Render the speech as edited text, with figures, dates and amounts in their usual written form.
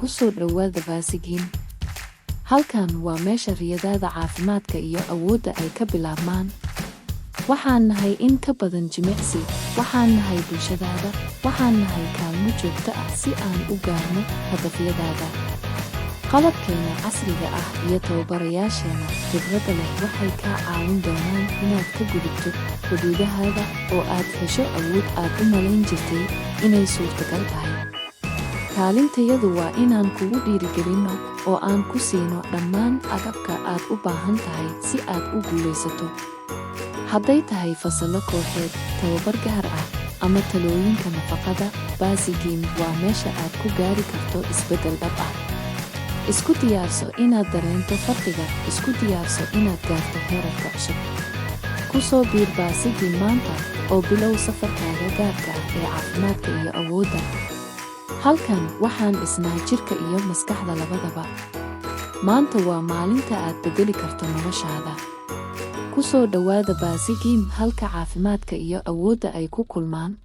ku soo dhowaada Baasigiin. Halkan waa meesha riyadaada caafimaadka iyo awoodda ay ka bilaabmaan. Waxaan nahay in ka badan jimicsi, waxaan nahay bulshadaada, waxaan nahay kaalmo joogto ah si aan u gaarno hadafyadaada. Qalabkeena casriga ah iyo tababarayaasheena khibradda leh waxay kaa caawin doonaan inaad ka gudubto xuduudahaada oo aad hesho awood aad u malayn jirtay inay suurtagal tahay. Kaalintayadu waa inaan kugu dhiirigelinno oo aan ku siino dhammaan agabka aad u baahan tahay si aad u guulaysato. Hadday tahay fasallo kooxeed, tababar gaar ah, ama talooyinka nafaqada, Baasigiin waa meesha aad ku gaari karto isbeddel dhab ah. Isku diyaarso inaad dareento farqiga, isku diyaarso inaad gaarto heerarka cusub. Ku soo biir Baasigiin maanta oo bilow safarkaaga gaarka ah ee caafimaadka iyo awoodda. Halkan waxaan dhisnaa jirka iyo maskaxda labadaba. Maanta waa maalinta aad beddeli karto noloshaada. Ku soo dhowaada Baasigiin, halka caafimaadka iyo awoodda ay ku kulmaan.